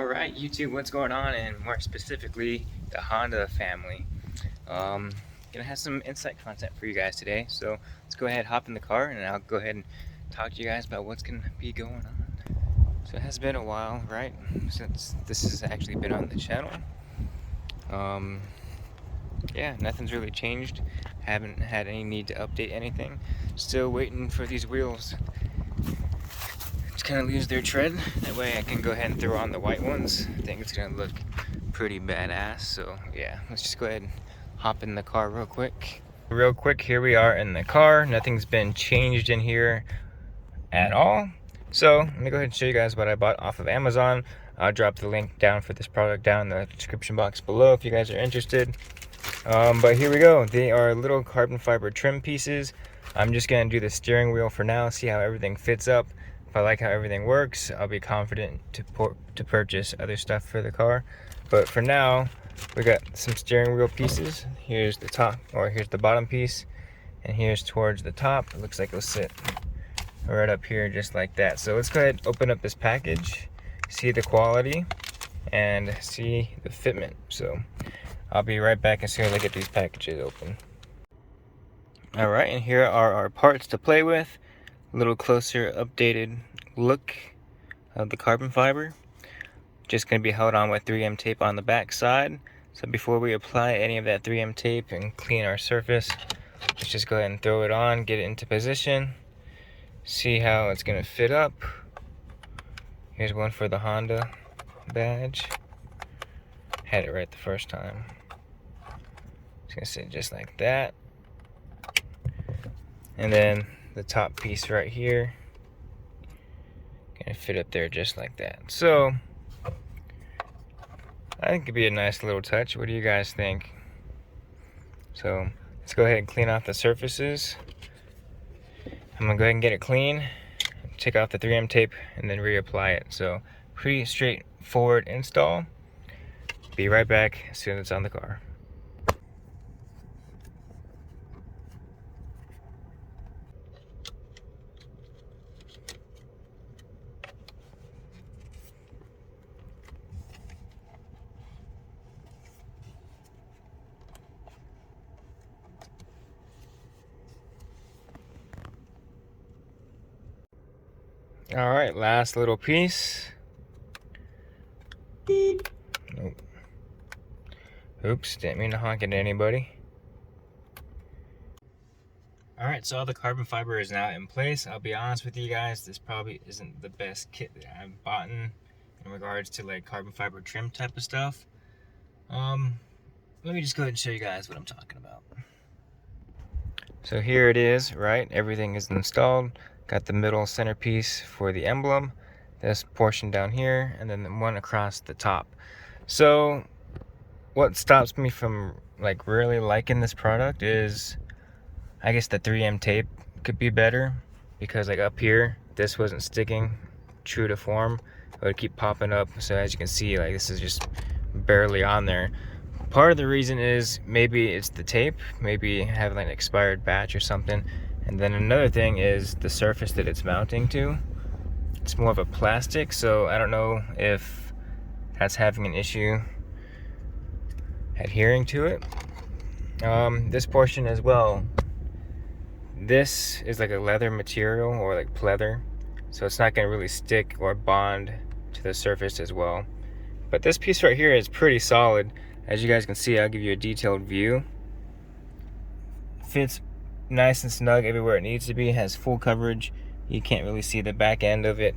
Alright, YouTube, what's going on? And more specifically, the Honda family. Gonna have some insight content for you guys today. So let's go ahead, hop in the car, and I'll go ahead and talk to you guys about what's gonna be going on. So it has been a while, right, since this has actually been on the channel. Yeah, nothing's really changed. Haven't had any need to update anything. Still waiting for these wheels to kind of lose their tread. That way I can go ahead and throw on the white ones. I think it's gonna look pretty badass. So yeah, let's just go ahead and hop in the car real quick. Real quick, here we are in the car. Nothing's been changed in here at all. So let me go ahead and show you guys what I bought off of Amazon. I'll drop the link down for this product down in the description box below if you guys are interested. But here we go. They are little carbon fiber trim pieces. I'm just gonna do the steering wheel for now, see how everything fits up. If I like how everything works, I'll be confident to purchase other stuff for the car. But for now, we got some steering wheel pieces. Here's the top, or here's the bottom piece, and here's towards the top. It looks like it'll sit right up here just like that. So let's go ahead and open up this package, see the quality, and see the fitment. So I'll be right back as soon as I get these packages open. Alright, and here are our parts to play with. A little closer updated look of the carbon fiber. Just going to be held on with 3M tape on the back side. So before we apply any of that 3M tape and clean our surface, let's just go ahead and throw it on, get it into position, see how it's going to fit up. Here's one for the Honda badge. Had it right the first time. It's going to sit just like that. And then the top piece right here, gonna fit up there just like that. So I think it'd be a nice little touch. What do you guys think? So let's go ahead and clean off the surfaces. I'm gonna go ahead and get it clean, take off the 3M tape, and then reapply it. So pretty straightforward install. Be right back as soon as it's on the car. All right, last little piece. Nope. Oops, didn't mean to honk at anybody. All right, so all the carbon fiber is now in place. I'll be honest with you guys, this probably isn't the best kit that I've bought in regards to like carbon fiber trim type of stuff. Let me just go ahead and show you guys what I'm talking about. So here it is, right? Everything is installed. Got the middle centerpiece for the emblem, this portion down here, and then the one across the top. So what stops me from like really liking this product is, I guess the 3M tape could be better, because like up here, this wasn't sticking true to form. It would keep popping up. So as you can see, like this is just barely on there. Part of the reason is maybe it's the tape, maybe have like an expired batch or something. And then another thing is the surface that it's mounting to. It's more of a plastic, so I don't know if that's having an issue adhering to it. This portion as well. This is like a leather material, or like pleather, so it's not going to really stick or bond to the surface as well. But this piece right here is pretty solid. As you guys can see, I'll give you a detailed view. Fits nice and snug everywhere it needs to be. It has full coverage. You can't really see the back end of it.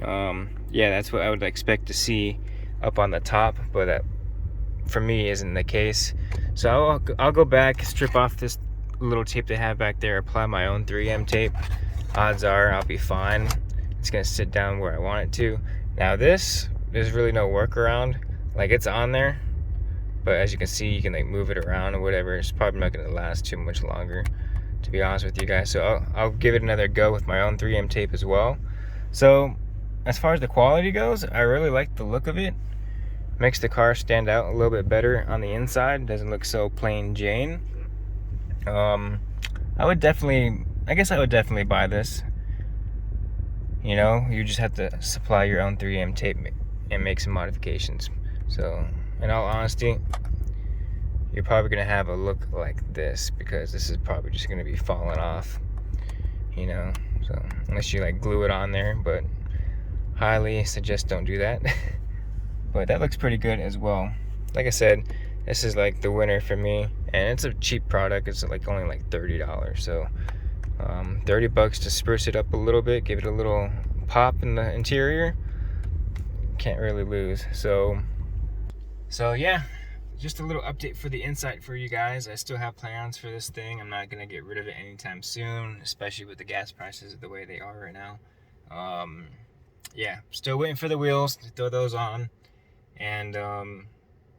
Yeah, that's what I would expect to see up on the top, but that for me isn't the case. So I'll go back, strip off this little tape they have back there, apply my own 3M tape. Odds are I'll be fine. It's gonna sit down where I want it to. Now this, there's really no workaround. Like it's on there, but as you can see, you can like move it around or whatever. It's probably not gonna last too much longer, to be honest with you guys. So I'll give it another go with my own 3M tape as well. So as far as the quality goes, I really like the look of it. Makes the car stand out a little bit better on the inside. Doesn't look so plain Jane. I would definitely buy this. You know, you just have to supply your own 3M tape and make some modifications. So in all honesty, you're probably gonna have a look like this, because this is probably just gonna be falling off, you know, so unless you like glue it on there, but highly suggest don't do that. But that looks pretty good as well. Like I said, this is like the winner for me, and it's a cheap product. It's like only like $30, so $30 to spruce it up a little bit, give it a little pop in the interior. Can't really lose. So yeah, just a little update for the inside for you guys. I still have plans for this thing. I'm not gonna get rid of it anytime soon, especially with the gas prices the way they are right now. Yeah, still waiting for the wheels to throw those on, and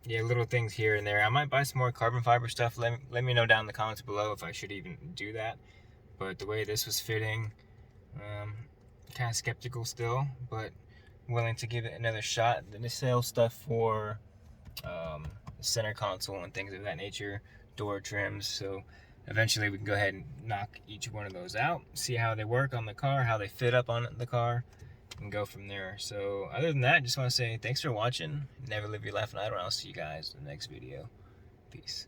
yeah, little things here and there. I might buy some more carbon fiber stuff. Let me know down in the comments below if I should even do that. But the way this was fitting, kind of skeptical still, but willing to give it another shot. Then they sell stuff for the center console and things of that nature, door trims. So eventually we can go ahead and knock each one of those out, see how they work on the car, how they fit up on the car, and go from there. So other than that, just want to say thanks for watching. Never live your life in idle, and I'll see you guys in the next video. Peace.